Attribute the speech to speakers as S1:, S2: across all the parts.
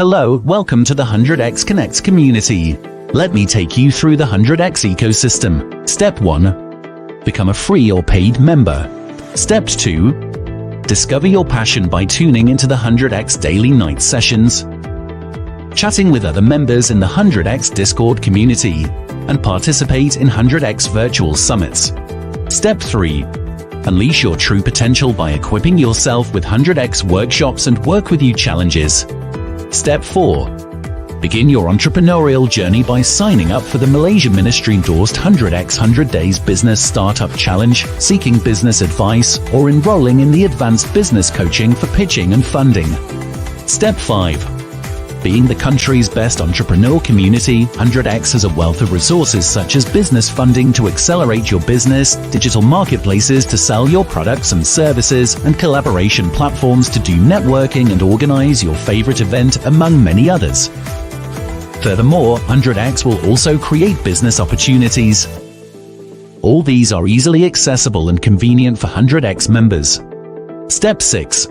S1: Hello, welcome to the 100x Connect community. Let me take you through the 100x ecosystem. Step 1. Become a free or paid member. Step 2. Discover your passion by tuning into the 100x daily night sessions, chatting with other members in the 100x Discord community, and participate in 100x virtual summits. Step 3. Unleash your true potential by equipping yourself with 100x workshops and work with you challenges. Step 4. Begin your entrepreneurial journey by signing up for the Malaysia Ministry-endorsed 100x 100 Days Business Startup Challenge, seeking business advice, or enrolling in the Advanced Business Coaching for pitching and funding. Step 5. Being the country's best entrepreneur community, 100x has a wealth of resources such as business funding to accelerate your business, digital marketplaces to sell your products and services, and collaboration platforms to do networking and organize your favorite event, among many others. Furthermore, 100x will also create business opportunities. All these are easily accessible and convenient for 100x members. Step 6.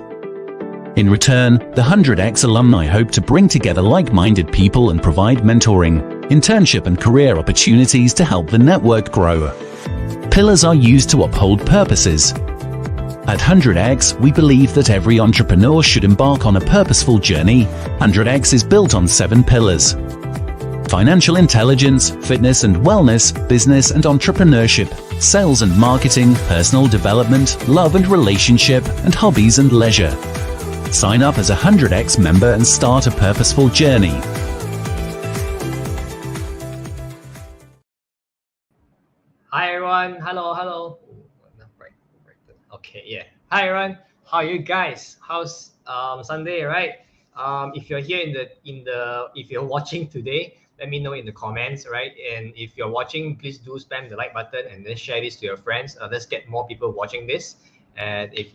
S1: In return, the 100x alumni hope to bring together like-minded people and provide mentoring, internship and career opportunities to help the network grow. Pillars are used to uphold purposes. At 100x, we believe that every entrepreneur should embark on a purposeful journey. 100x is built on 7 pillars: financial intelligence, fitness and wellness, business and entrepreneurship, sales and marketing, personal development, love and relationship, and hobbies and leisure. Sign up as a 100x member and start a purposeful journey.
S2: Hi everyone, hello. Okay, yeah. Hi everyone, how are you guys? How's Sunday, right? If you're here if you're watching today, let me know in the comments, right? And if you're watching, please do spam the like button and then share this to your friends. Let's get more people watching this. And if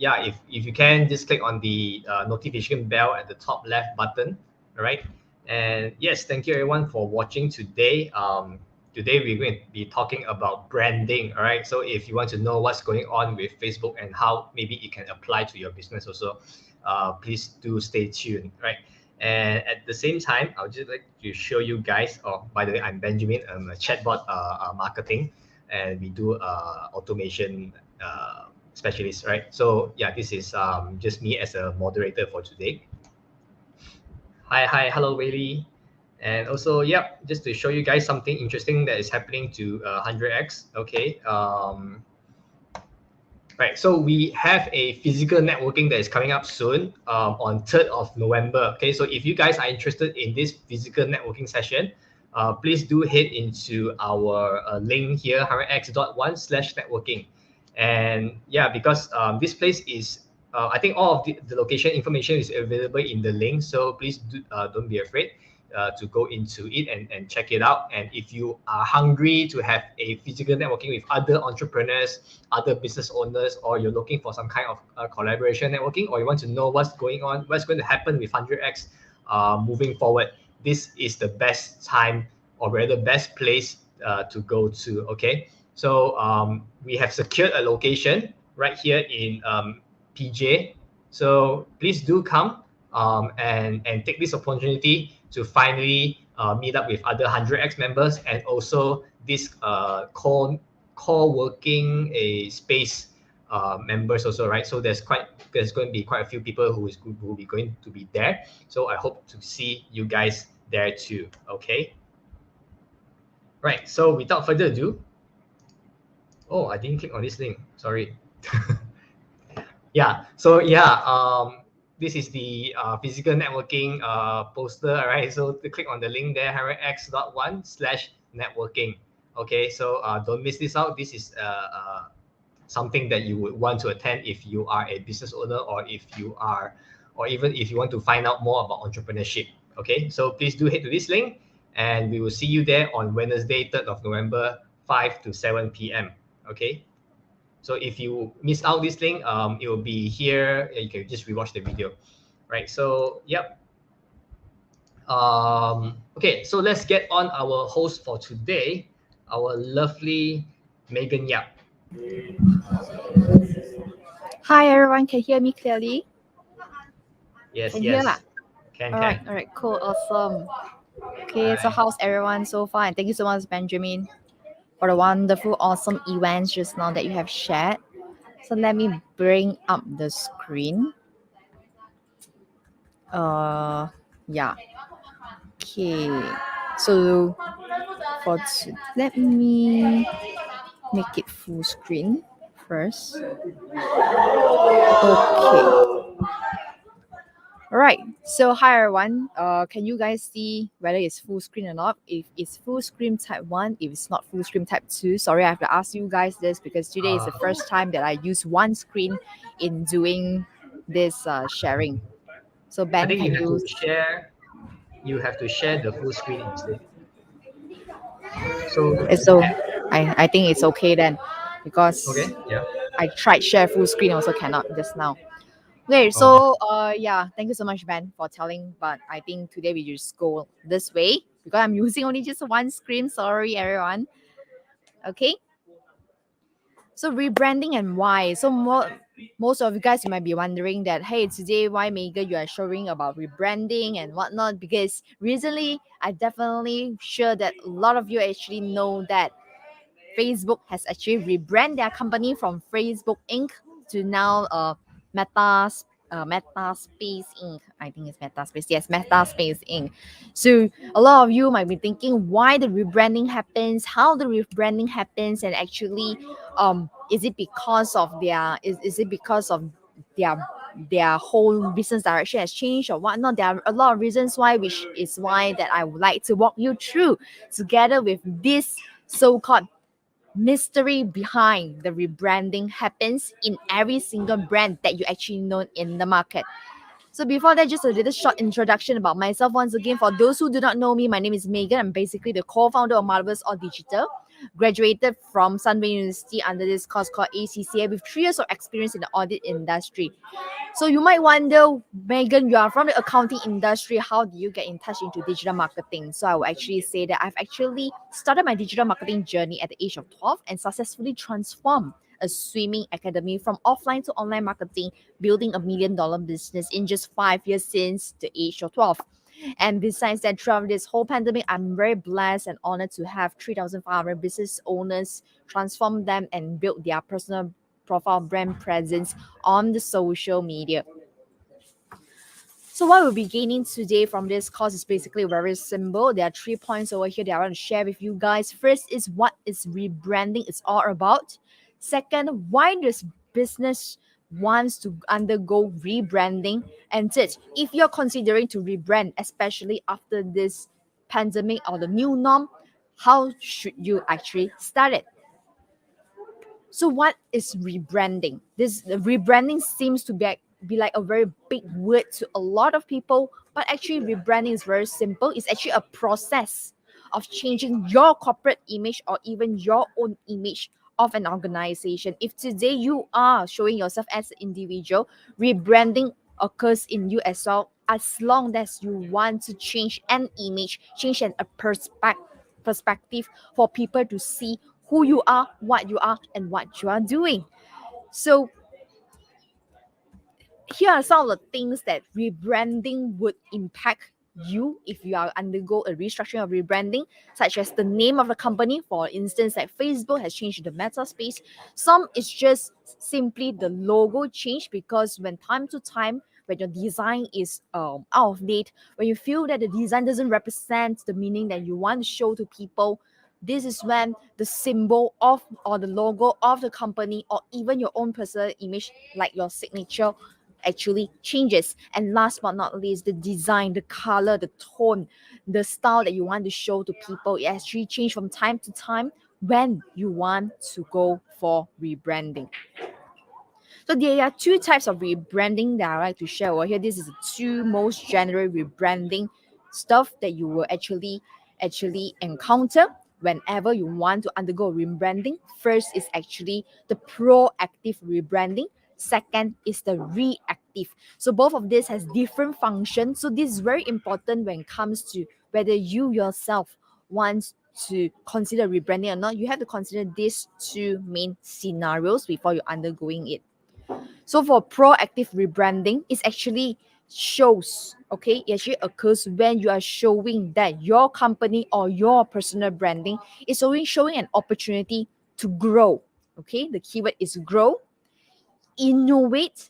S2: you can, just click on the notification bell at the top left button, all right? And yes, thank you everyone for watching today. Today we're going to be talking about branding, all right? So if you want to know what's going on with Facebook and how maybe it can apply to your business also, please do stay tuned, right? And at the same time, I'll just like to show you guys, by the way, I'm Benjamin, I'm a chatbot marketing, and we do automation specialist, right? So yeah, this is just me as a moderator for today. Hi, hello, Whaley. And also, just to show you guys something interesting that is happening to 100x. Okay. Right. So we have a physical networking that is coming up soon on 3rd of November. Okay. So if you guys are interested in this physical networking session, please do head into our link here, 100x.1/networking. And yeah, because this place is, I think all of the location information is available in the link. So please don't be afraid to go into it and check it out. And if you are hungry to have a physical networking with other entrepreneurs, other business owners, or you're looking for some kind of collaboration networking, or you want to know what's going on, what's going to happen with 100x moving forward, this is the best time, or rather best place to go to. Okay. So we have secured a location right here in PJ. So please do come and take this opportunity to finally meet up with other 100x members, and also this co-working a space members also, right? So there's going to be quite a few people who will be going to be there. So I hope to see you guys there too. Okay. Right. So without further ado, I didn't click on this link. Sorry. Yeah. So this is the physical networking poster, all right? So to click on the link there, 100x.1/networking. Okay, so don't miss this out. This is something that you would want to attend if you are a business owner, or even if you want to find out more about entrepreneurship. Okay, so please do head to this link, and we will see you there on Wednesday, 3rd of November, 5 to 7 p.m. Okay. So if you miss out this link, it will be here. You can just rewatch the video, right? So okay, so let's get on our host for today, our lovely Megan Yap.
S3: Hi everyone, can you hear me clearly?
S2: Yes,
S3: Can hear lah?
S2: Can.
S3: All right, cool, awesome. Okay, so how's everyone so far? And thank you so much, Benjamin, for the wonderful, awesome events just now that you have shared. So let me bring up the screen. Yeah. Okay. So let me make it full screen first. Okay. All right. So hi everyone. Can you guys see whether it's full screen or not? If it's full screen, type 1. If it's not full screen, type 2. Sorry, I have to ask you guys this because today is the first time that I use one screen in doing this sharing. So Ben,
S2: I think you have to share the full screen instead. So
S3: I think it's okay then, because I tried share full screen also cannot just now. Okay, so thank you so much, Ben, for telling. But I think today we just go this way because I'm using only just one screen. Sorry, everyone. Okay. So rebranding and why? So most of you guys, you might be wondering that, hey, today why Megan you are showing about rebranding and whatnot? Because recently, I definitely sure that a lot of you actually know that Facebook has actually rebranded their company from Facebook Inc. to now Metaspace Inc. I think it's Metaspace. Yes, Metaspace Inc. So a lot of you might be thinking why the rebranding happens, how the rebranding happens, and actually, is it because of is it because of their their whole business direction has changed or whatnot? There are a lot of reasons why, which is why that I would like to walk you through together with this so-called mystery behind the rebranding happens in every single brand that you actually know in the market. So before that, just a little short introduction about myself. Once again, for those who do not know me, my name is Megan. I'm basically the co-founder of Marvelous All Digital. Graduated from Sunway University under this course called ACCA with 3 years of experience in the audit industry. So you might wonder, Megan, you are from the accounting industry. How do you get in touch into digital marketing? So I will actually say that I've actually started my digital marketing journey at the age of 12 and successfully transformed a swimming academy from offline to online marketing, building $1 million business in just 5 years since the age of 12. And besides that, throughout this whole pandemic, I'm very blessed and honored to have 3,500 business owners transform them and build their personal profile brand presence on the social media. So what we'll be gaining today from this course is basically very simple. There are 3 points over here that I want to share with you guys. First is what is rebranding it's all about. Second, why does business wants to undergo rebranding? And third, if you're considering to rebrand, especially after this pandemic or the new norm, how should you actually start it? So what is rebranding? This rebranding seems to be like a very big word to a lot of people, but actually rebranding is very simple. It's actually a process of changing your corporate image or even your own image of an organization. If today you are showing yourself as an individual, rebranding occurs in you as well, as long as you want to change an image, change a perspective for people to see who you are, and what you are doing. So here are some of the things that rebranding would impact you if you are undergo a restructuring of rebranding, such as the name of the company. For instance, like Facebook has changed to the Meta space. Some is just simply the logo change, because when time to time when your design is out of date, when you feel that the design doesn't represent the meaning that you want to show to people, this is when the symbol of or the logo of the company or even your own personal image, like your signature, actually changes. And last but not least, the design, the color, the tone, the style that you want to show to people, it actually changes from time to time when you want to go for rebranding. So there are 2 types of rebranding that I like to share over here. This is the 2 most general rebranding stuff that you will actually encounter whenever you want to undergo rebranding. First is actually the proactive rebranding. Second is the reactive. So both of this has different functions. So this is very important when it comes to whether you yourself want to consider rebranding or not. You have to consider these 2 main scenarios before you're undergoing it. So for proactive rebranding, it actually shows, okay, it actually occurs when you are showing that your company or your personal branding is always showing an opportunity to grow. Okay, the keyword is grow, innovate.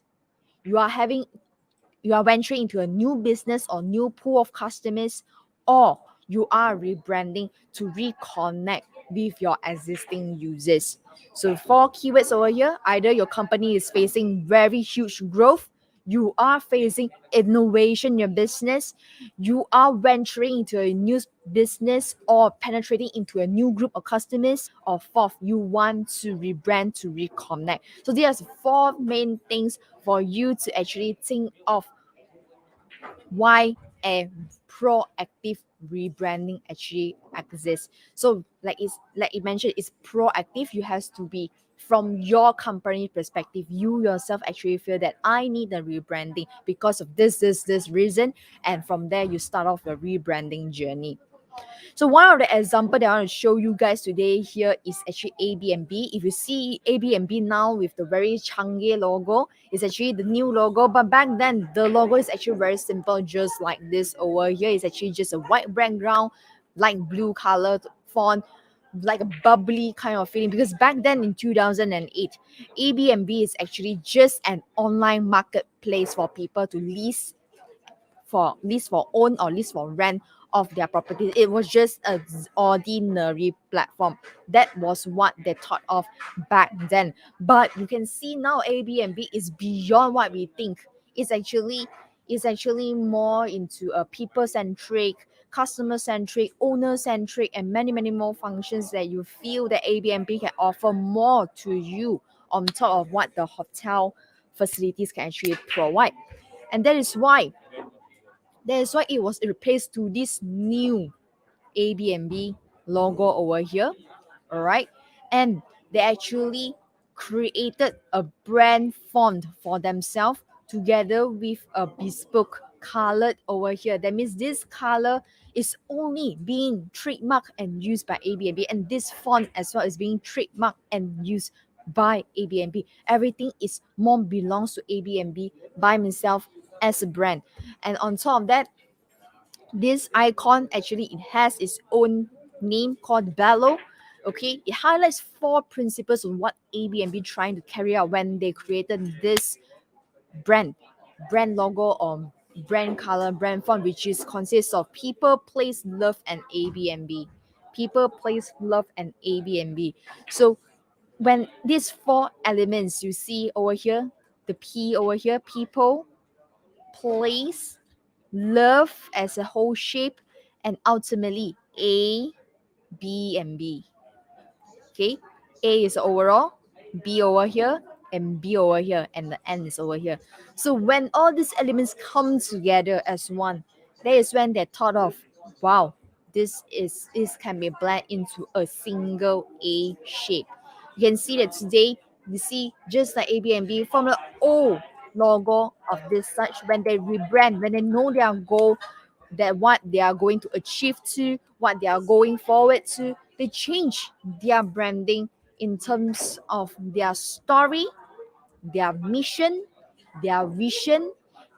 S3: You are venturing into a new business or new pool of customers, or you are rebranding to reconnect with your existing users. So 4 keywords over here: either your company is facing very huge growth, you are facing innovation in your business, you are venturing into a new business or penetrating into a new group of customers, or fourth, you want to rebrand to reconnect. So there's 4 main things for you to actually think of why a proactive rebranding actually exists. So like it mentioned, it's proactive. You have to be from your company perspective. You yourself actually feel that I need a rebranding because of this reason, and from there you start off your rebranding journey. So one of the example that I want to show you guys today here is actually Airbnb. If you see Airbnb now with the very Changi logo, it's actually the new logo. But back then, the logo is actually very simple, just like this over here. It's actually just a white background, light blue colored font like a bubbly kind of feeling, because back then in 2008, Airbnb is actually just an online marketplace for people to lease for own or lease for rent of their property. It was just an ordinary platform. That was what they thought of back then. But you can see now Airbnb is beyond what we think. It's actually more into a people-centric, customer-centric, owner-centric, and many more functions that you feel that Airbnb can offer more to you on top of what the hotel facilities can actually provide. And that is why it was replaced to this new Airbnb logo over here. All right. And they actually created a brand font for themselves together with a bespoke colored over here. That means this color is only being trademarked and used by Airbnb, and this font as well is being trademarked and used by Airbnb. Everything is more belongs to Airbnb by myself as a brand. And on top of that, this icon actually it has its own name called Bello. Okay, it highlights 4 principles of what Airbnb trying to carry out when they created this brand logo or brand color, brand font, which is consists of people, place, love, and Airbnb. People, place, love, and Airbnb. So when these 4 elements you see over here, the P over here, people, place, love as a whole shape, and ultimately A, B, and B. Okay, A is overall, B over here, and B over here, and the N is over here. So when all these elements come together as one, that is when they thought of, wow, this can be blended into a single A shape. You can see that today, you see just like Airbnb from the old logo of this such, when they rebrand, when they know their goal, that what they are going to achieve to, what they are going forward to, they change their branding in terms of their story, their mission, their vision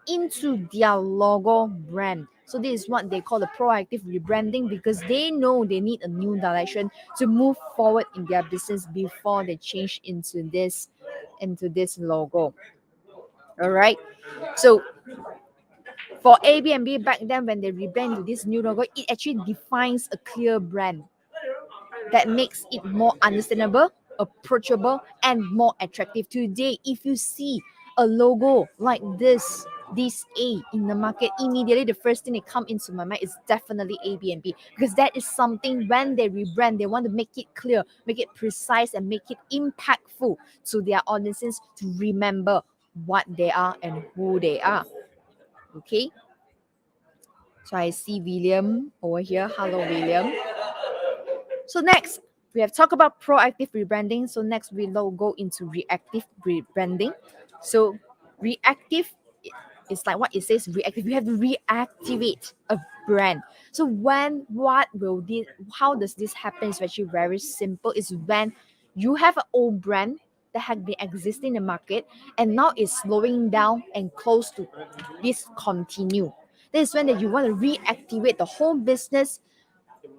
S3: into their logo brand. So this is what they call the proactive rebranding, because they know they need a new direction to move forward in their business before they change into this logo. All right. So for Airbnb back then, when they rebrand to this new logo, it actually defines a clear brand that makes it more understandable, approachable, and more attractive. Today, if you see a logo like this A in the market, immediately the first thing that comes into my mind is definitely Airbnb, because that is something when they rebrand, they want to make it clear, make it precise, and make it impactful to their audiences to remember what they are and who they are. Okay. So I see William over here. Hello, William. So next, we have talked about proactive rebranding. So next, we'll go into reactive rebranding. So reactive is like what it says, reactive. You have to reactivate a brand. So how does this happen? It's actually very simple. It's when you have an old brand that had been existing in the market and now it's slowing down and close to discontinue. This is when that you want to reactivate the whole business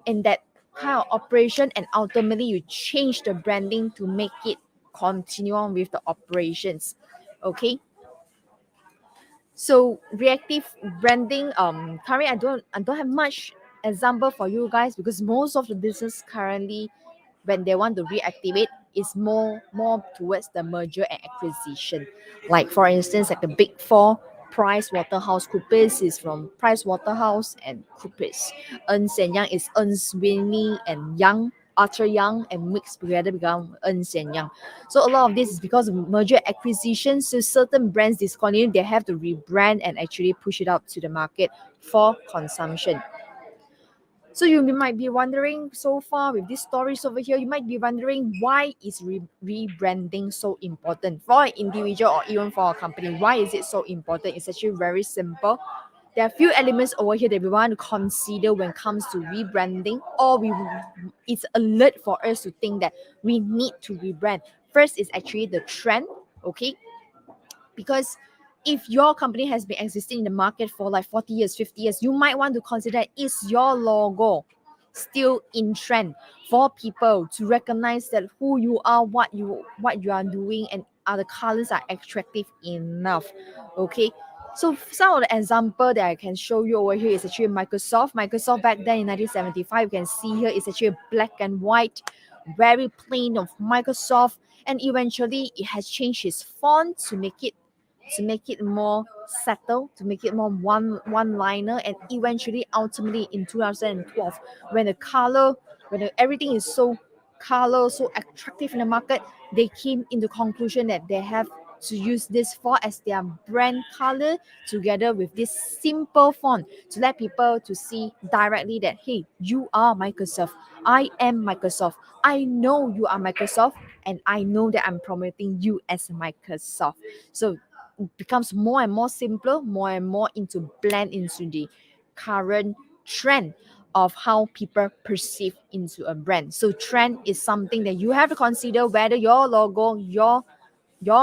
S3: in that kind of operation, and ultimately you change the branding to make it continue on with the operations. Okay. So reactive branding, currently I don't have much example for you guys, because most of the business currently, when they want to reactivate, is more towards the merger and acquisition. Like for instance, like the big four, Price Waterhouse Coopers is from Price Waterhouse and Coopers. Ernst and Young is Ernst Winnie and Young, Arthur Young, and mixed together become Ernst and Young. So a lot of this is because of merger acquisition. So certain brands discontinue, they have to rebrand and actually push it out to the market for consumption. So you might be wondering, so far with these stories over here, you might be wondering, why is rebranding so important for an individual or even for a company? Why is it so important? It's actually very simple. There are a few elements over here that we want to consider when it comes to rebranding, or it's alert for us to think that we need to rebrand. First is actually the trend, okay? Because if your company has been existing in the market for like 40 years, 50 years, you might want to consider, is your logo still in trend for people to recognize that who you are, what you are doing, and are the colors are attractive enough. Okay, so some of the example that I can show you over here is actually Microsoft. Microsoft back then in 1975, you can see here is actually black and white, very plain of Microsoft, and eventually it has changed its font to make it more settled, to make it more one-liner, and eventually ultimately in 2012, when everything is so color, so attractive in the market, they came into conclusion that they have to use this font as their brand color together with this simple font to let people to see directly that, hey, you are Microsoft, I am Microsoft, I know you are Microsoft, and I know that I'm promoting you as Microsoft. So it becomes more and more simpler, more and more into blend into the current trend of how people perceive into a brand. So trend is something that you have to consider whether your logo, your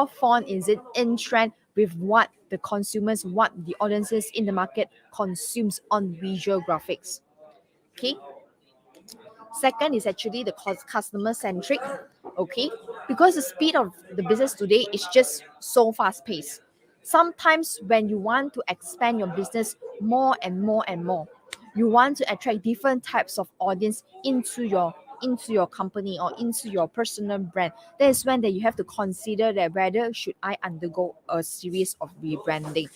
S3: font is it in trend with what the consumers, what the audiences in the market consumes on visual graphics. Okay. Second is actually the customer centric. Okay, because the speed of the business today is just so fast paced. Sometimes when you want to expand your business more and more and more, you want to attract different types of audience into your company or into your personal brand. That is when that you have to consider that whether should I undergo a series of rebranding.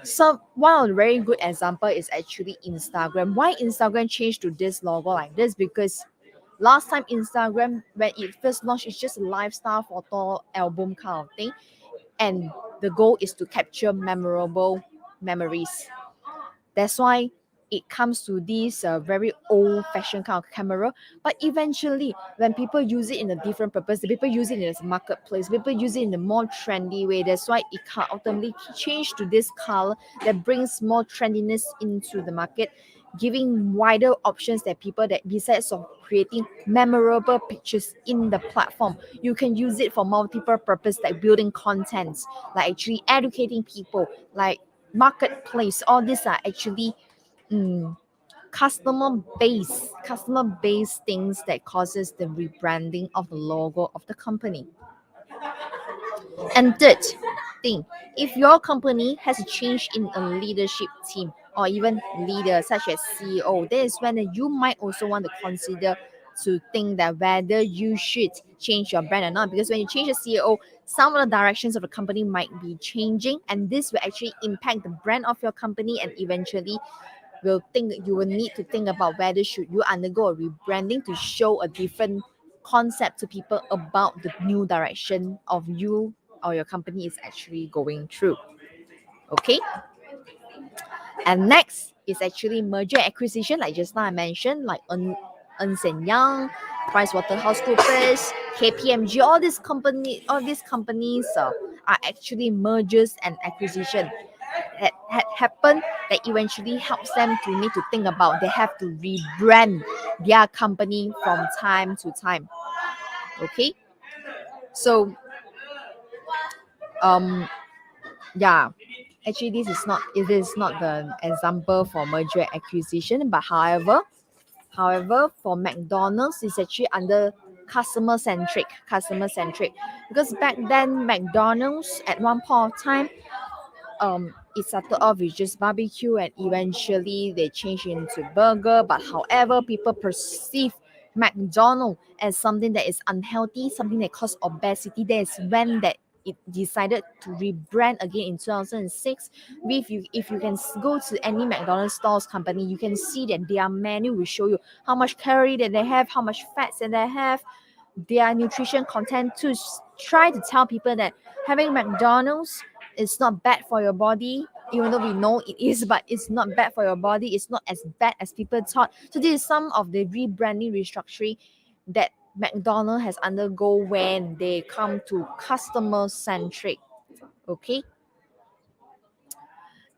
S3: So one of the very good example is actually Instagram. Why Instagram changed to this logo like this? Because last time Instagram, when it first launched, it's just a lifestyle photo album kind of thing, and the goal is to capture memorable memories. That's why it comes to this very old-fashioned kind of camera. But eventually, when people use it in a different purpose, the people use it as a marketplace, people use it in a more trendy way. That's why it can ultimately change to this color that brings more trendiness into the market, giving wider options that people that besides of creating memorable pictures in the platform, you can use it for multiple purpose like building contents, like actually educating people, like marketplace. All these are actually customer based things that causes the rebranding of the logo of the company. And third thing, if your company has a change in a leadership team or even leader such as CEO, that is when you might also want to consider to think that whether you should change your brand or not. Because when you change the CEO, some of the directions of the company might be changing, and this will actually impact the brand of your company, and eventually you will need to think about whether should you undergo a rebranding to show a different concept to people about the new direction of you or your company is actually going through. Okay, and next is actually merger acquisition, like just now I mentioned, like Ernst & Young, PricewaterhouseCoopers, KPMG. All these companies are actually mergers and acquisition that had happened that eventually helps them to need to think about they have to rebrand their company from time to time. Okay, so yeah, actually it is not the example for merger acquisition, but however for McDonald's it's actually under customer centric, because back then McDonald's at one point of time it started off with just barbecue and eventually they changed into burger. But however, people perceive McDonald's as something that is unhealthy, something that causes obesity. That is when that it decided to rebrand again in 2006. If you can go to any McDonald's stores company, you can see that their menu will show you how much calorie that they have, how much fats that they have, their nutrition content, to try to tell people that having McDonald's is not bad for your body, even though we know it is, but it's not bad for your body. It's not as bad as people thought. So this is some of the rebranding restructuring that McDonald's has undergo when they come to customer centric. Okay,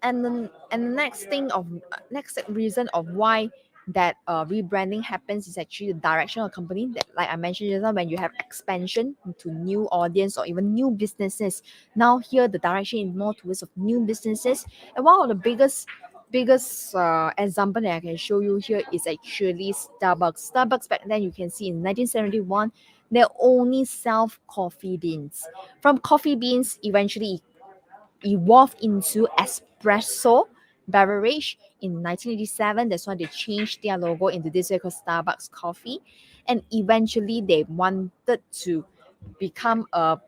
S3: and the next reason of why that rebranding happens is actually the direction of the company. That, like I mentioned just now, when you have expansion into new audience or even new businesses, now here the direction is more towards of new businesses. And one of the biggest biggest example that I can show you here is actually Starbucks. Starbucks back then, you can see in 1971, they only sell coffee beans. From coffee beans, eventually evolved into espresso beverage in 1987. That's why they changed their logo into this way called Starbucks Coffee. And eventually they wanted to become a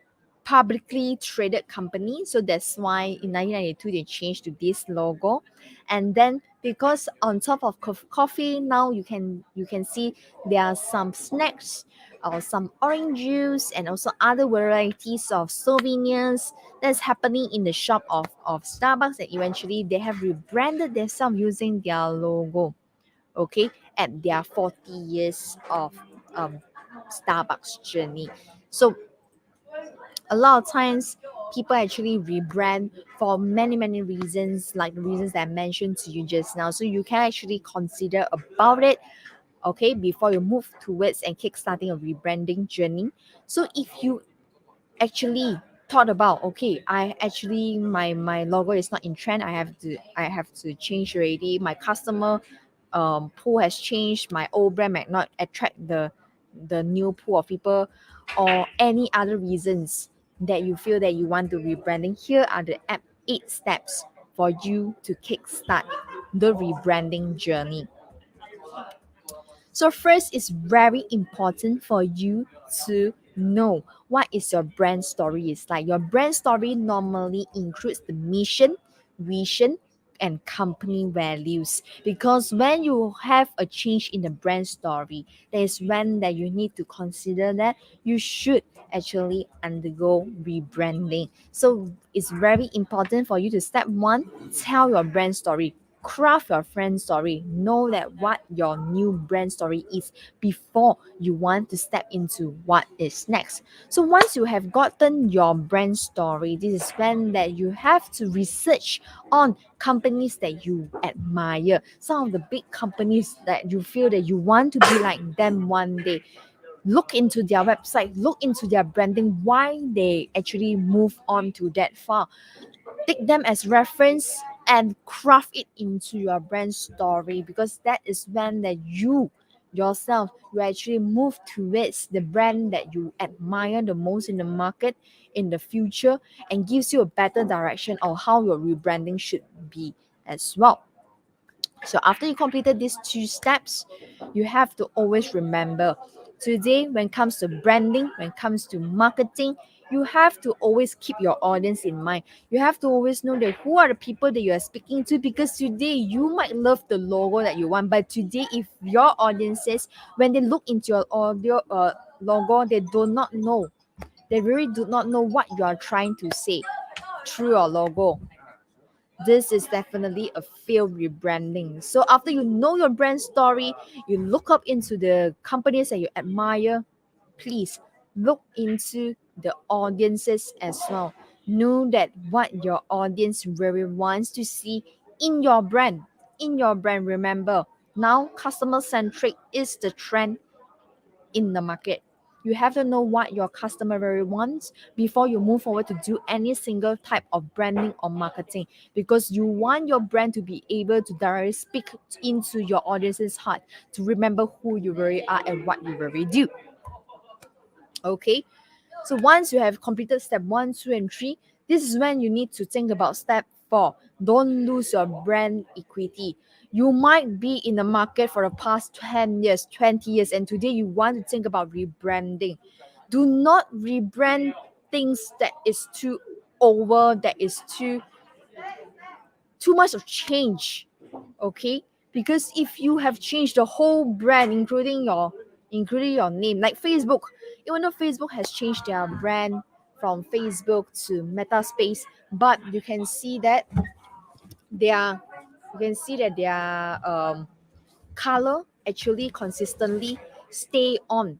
S3: publicly traded company. So that's why in 1992 they changed to this logo. And then because on top of coffee, now you can see there are some snacks or some orange juice and also other varieties of souvenirs that's happening in the shop of Starbucks, and eventually they have rebranded themselves using their logo. Okay, at their 40 years of um, Starbucks journey. So a lot of times people actually rebrand for many reasons, like the reasons that I mentioned to you just now. So you can actually consider about it, okay, before you move towards and kickstarting a rebranding journey. So if you actually thought about, okay, I actually my logo is not in trend, I have to change already, my customer pool has changed, my old brand might not attract the new pool of people, or any other reasons that you feel that you want to rebranding, here are the 8 steps for you to kickstart the rebranding journey. So first, it's very important for you to know what is your brand story is like. Your brand story normally includes the mission, vision, and company values. Because when you have a change in the brand story, that is when that you need to consider that you should actually undergo rebranding. So it's very important for you to step one, tell your brand story, craft your brand story, know that what your new brand story is before you want to step into what is next. So once you have gotten your brand story, this is when that you have to research on companies that you admire, some of the big companies that you feel that you want to be like them one day. Look into their website, look into their branding, why they actually move on to that far. Take them as reference and craft it into your brand story, because that is when that you yourself will actually move towards the brand that you admire the most in the market in the future, and gives you a better direction of how your rebranding should be as well. So after you completed these 2 steps, you have to always remember, today when it comes to branding, when it comes to marketing, you have to always keep your audience in mind. You have to always know that who are the people that you are speaking to, because today you might love the logo that you want, but today if your audiences, when they look into your audio logo, they do not know, they really do not know what you are trying to say through your logo, this is definitely a failed rebranding. So after you know your brand story, you look up into the companies that you admire, please look into the audiences as well. Know that what your audience really wants to see in your brand. In your brand, remember, now customer centric is the trend in the market. You have to know what your customer really wants before you move forward to do any single type of branding or marketing, because you want your brand to be able to directly speak into your audience's heart, to remember who you really are and what you really do. Okay, so once you have completed step 1, 2, and 3, this is when you need to think about step 4. Don't lose your brand equity. You might be in the market for the past 10 years, 20 years, and today you want to think about rebranding. Do not rebrand things that is too over, that is too much of change. Okay, because if you have changed the whole brand, including your name, like Facebook, even though Facebook has changed their brand from Facebook to Meta Space, but you can see that their color actually consistently stay on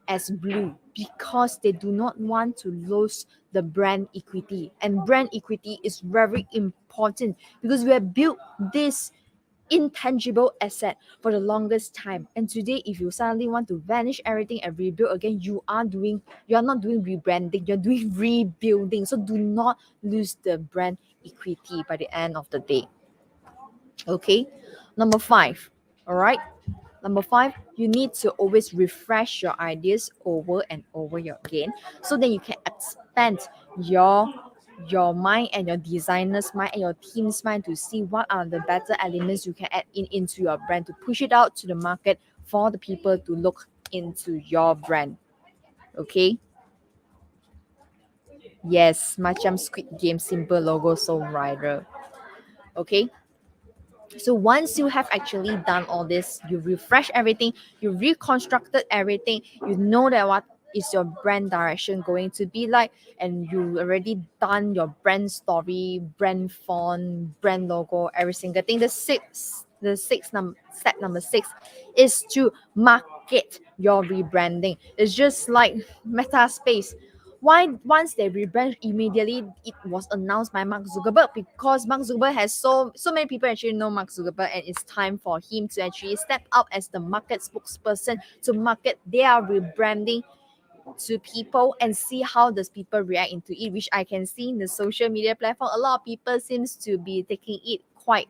S3: as blue, because they do not want to lose the brand equity. And brand equity is very important, because we have built this intangible asset for the longest time, and today if you suddenly want to vanish everything and rebuild again, you are not doing rebranding, you're doing rebuilding. So do not lose the brand equity by the end of the day. Okay. Number 5. All right. Number 5, you need to always refresh your ideas over and over again, so then you can expand your mind and your designer's mind and your team's mind to see what are the better elements you can add into your brand to push it out to the market for the people to look into your brand. Okay. Yes, macam Squid Game simple logo songwriter. Okay. So once you have actually done all this, you refresh everything, you reconstructed everything, you know that what is your brand direction going to be like, and you already done your brand story, brand font, brand logo, every single thing. Step number 6 is to market your rebranding. It's just like Meta Space. Why once they rebrand immediately it was announced by Mark Zuckerberg? Because Mark Zuckerberg has so many people actually know Mark Zuckerberg, and it's time for him to actually step up as the market spokesperson to market their rebranding to people and see how does people react into it, which I can see in the social media platform. A lot of people seems to be taking it quite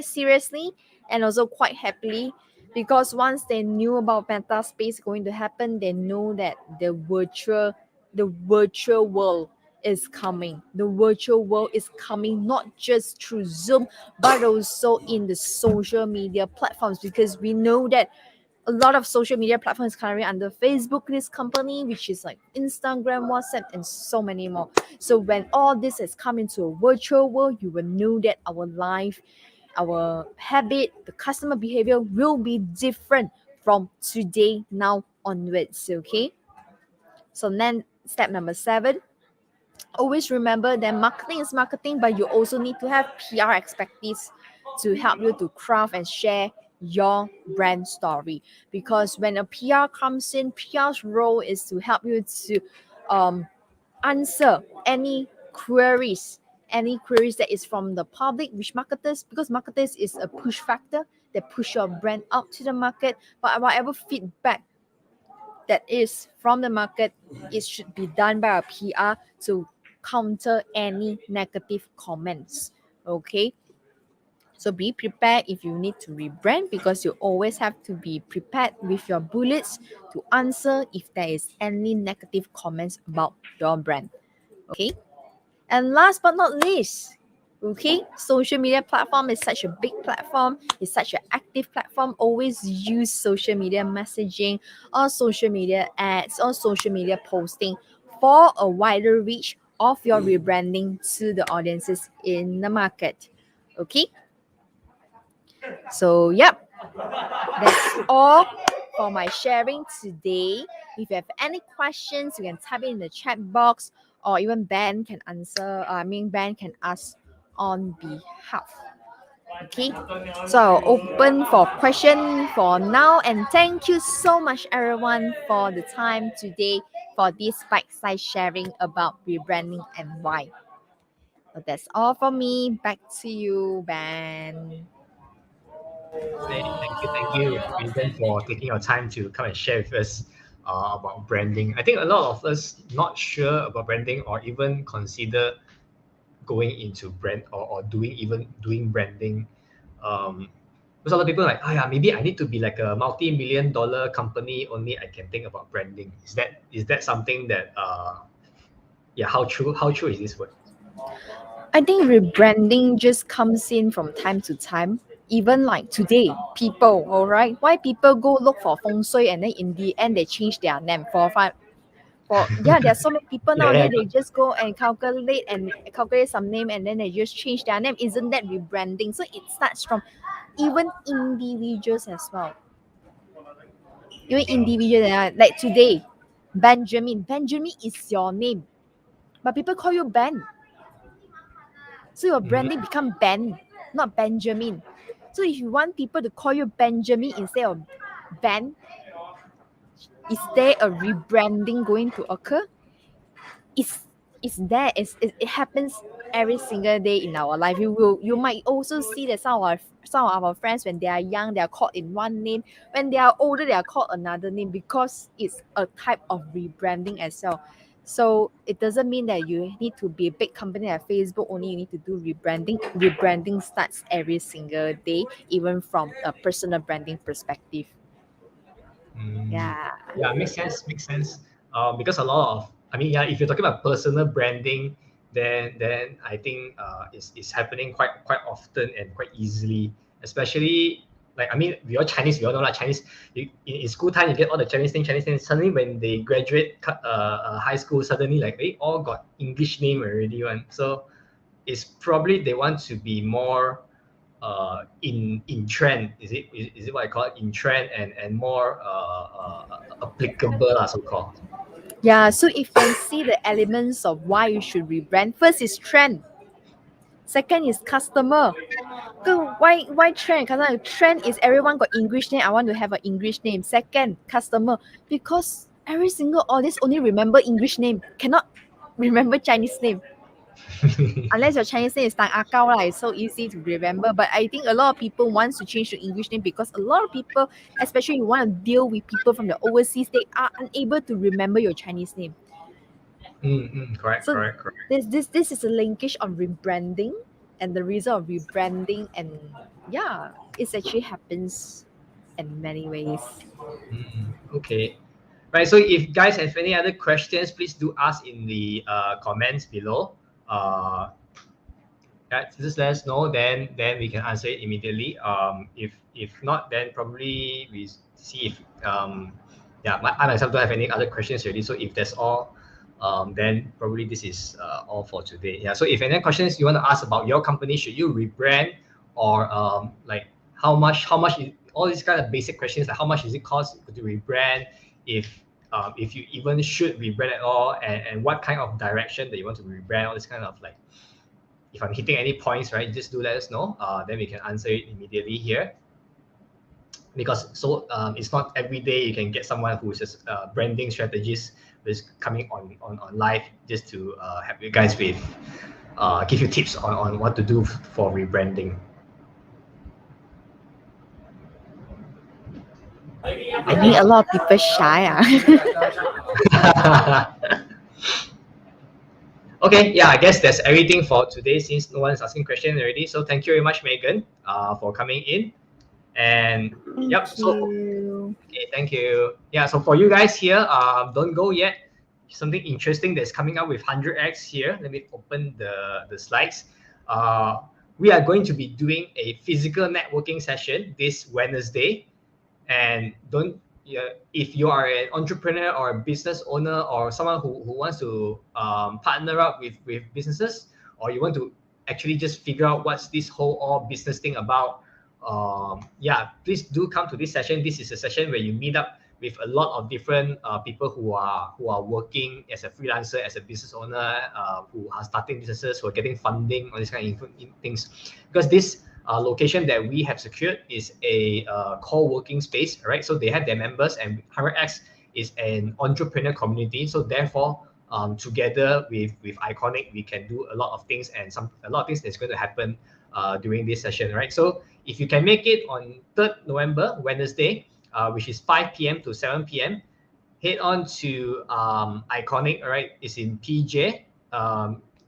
S3: seriously and also quite happily, because once they knew about Meta Space going to happen, they know that the virtual world is coming. The virtual world is coming not just through Zoom, but also in the social media platforms, because we know that a lot of social media platforms currently under Facebook, this company, which is like Instagram, WhatsApp, and so many more. So when all this has come into a virtual world, you will know that our life, our habit, the customer behavior will be different from today now onwards. Okay. So then step number 7, always remember that marketing is marketing, but you also need to have PR expertise to help you to craft and share your brand story. Because when a PR comes in, PR's role is to help you to answer any queries that is from the public, which marketers, because marketers is a push factor that push your brand out to the market. But whatever feedback that is from the market, it should be done by a PR to counter any negative comments. Okay. So be prepared if you need to rebrand, because you always have to be prepared with your bullets to answer if there is any negative comments about your brand. Okay. And last but not least, okay, social media platform is such a big platform, it's such an active platform. Always use social media messaging or social media ads or social media posting for a wider reach of your rebranding to the audiences in the market. Okay. So yep, that's all for my sharing today. If you have any questions, you can type it in the chat box, or even Ben can answer. Ben can ask on behalf. Okay, so open for question for now, and thank you so much everyone for the time today for this bite-sized sharing about rebranding and why. So that's all from me. Back to you, Ben.
S2: Hey, thank you, Vincent, for taking your time to come and share with us about branding. I think a lot of us not sure about branding or even consider going into brand or doing branding. Because a lot of people are like, oh yeah, maybe I need to be like a multi-million-dollar company only I can think about branding. Is that something that how true is this word?
S3: I think rebranding just comes in from time to time. Even like today, people, all right, why people go look for feng shui and then in the end they change their name for fun. For yeah, there's so many people
S2: Yeah,
S3: nowadays. They just go and calculate some name and then they just change their name. Isn't that rebranding? So it starts from even individuals as well. Even individuals like today, Benjamin. Benjamin is your name, but people call you Ben. So your
S2: Mhm.
S3: branding become Ben, not Benjamin. So if you want people to call you Benjamin instead of Ben, is there a rebranding going to occur? It's there. It happens every single day in our life. You might also see that some of our friends, when they are young, they are called in one name. When they are older, they are called another name, because it's a type of rebranding as well. So it doesn't mean that you need to be a big company like Facebook only you need to do rebranding. Rebranding starts every single day, even from a personal branding perspective. Yeah.
S2: Yeah, makes sense. Makes sense. Because a lot of, I mean, yeah, if you're talking about personal branding, then I think it's happening quite often and quite easily. Especially like, I mean, we all Chinese, we all know like Chinese. In school time, you get all the Chinese name, Chinese name. Suddenly, when they graduate high school, suddenly like they all got English name already one. So it's probably they want to be more in trend, is it what I call it, in trend, and more applicable so called.
S3: Yeah, so if you can see the elements of why you should rebrand, first is trend. Second is customer. So why trend? Because trend is everyone got English name. I want to have an English name. Second, customer. Because every single audience only remember English name, cannot remember Chinese name. Unless your Chinese name is Tang Akao, right? It's so easy to remember. But I think a lot of people wants to change to English name because a lot of people, especially you want to deal with people from the overseas, they are unable to remember your Chinese name.
S2: Correct,
S3: So
S2: correct.
S3: this is a linkage on rebranding and the result of rebranding, and yeah, it actually happens in many ways.
S2: Okay. Right. So if guys have any other questions, please do ask in the comments below. Yeah, just let us know. Then we can answer it immediately. If not, then probably we see if yeah, I myself don't have any other questions already. So if that's all, then probably this is all for today. Yeah. So if any questions you want to ask about your company, should you rebrand, or like how much is, all these kind of basic questions like how much does it cost to rebrand, if you even should rebrand at all, and what kind of direction that you want to rebrand, all this kind of like, if I'm hitting any points, right, just do let us know. Then we can answer it immediately here. Because so it's not every day you can get someone who's just branding strategist who's coming on live just to help you guys with give you tips on what to do for rebranding.
S3: I think a lot of people shy.
S2: Okay, yeah, I guess that's everything for today since no one's asking questions already. So thank you very much, Megan, for coming in. And yep, so okay, thank you. Yeah, so for you guys here, don't go yet. Something interesting that's coming up with 100x here. Let me open the slides. We are going to be doing a physical networking session this Wednesday. And don't, if you are an entrepreneur or a business owner or someone who wants to partner up with businesses, or you want to actually just figure out what's this whole all business thing about, yeah, please do come to this session. This is a session where you meet up with a lot of different people who are working as a freelancer, as a business owner, who are starting businesses, who are getting funding, all these kind of things. Because this location that we have secured is a co-working space, right? So they have their members, and 100x is an entrepreneur community. So therefore, together with Iconic, we can do a lot of things, and a lot of things that's going to happen during this session, right? So if you can make it on 3rd November, Wednesday, which is 5 p.m. to 7 p.m., head on to Iconic, all right? It's in PJ.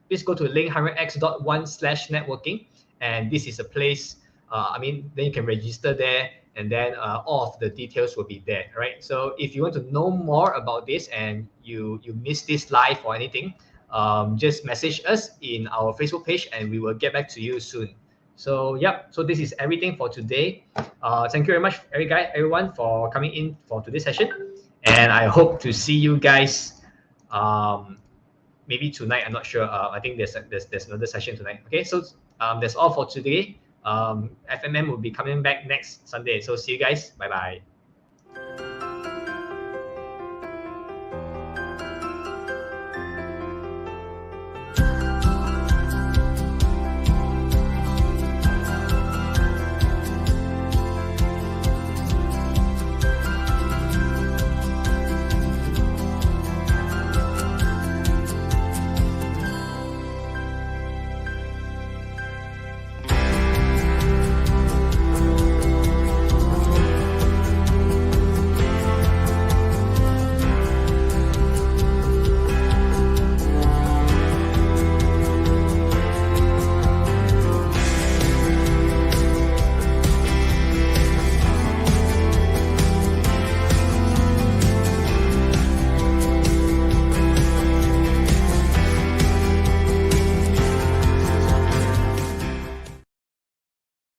S2: Please go to link100x.1/networking. And this is a place, I mean, then you can register there, and then all of the details will be there, right? So if you want to know more about this and you missed this live or anything, just message us in our Facebook page and we will get back to you soon. So yep, so this is everything for today. Thank you very much, everyone, for coming in for today's session. And I hope to see you guys maybe tonight. I'm not sure. I think there's another session tonight. Okay, so that's all for today. FMM will be coming back next Sunday. So see you guys. Bye bye.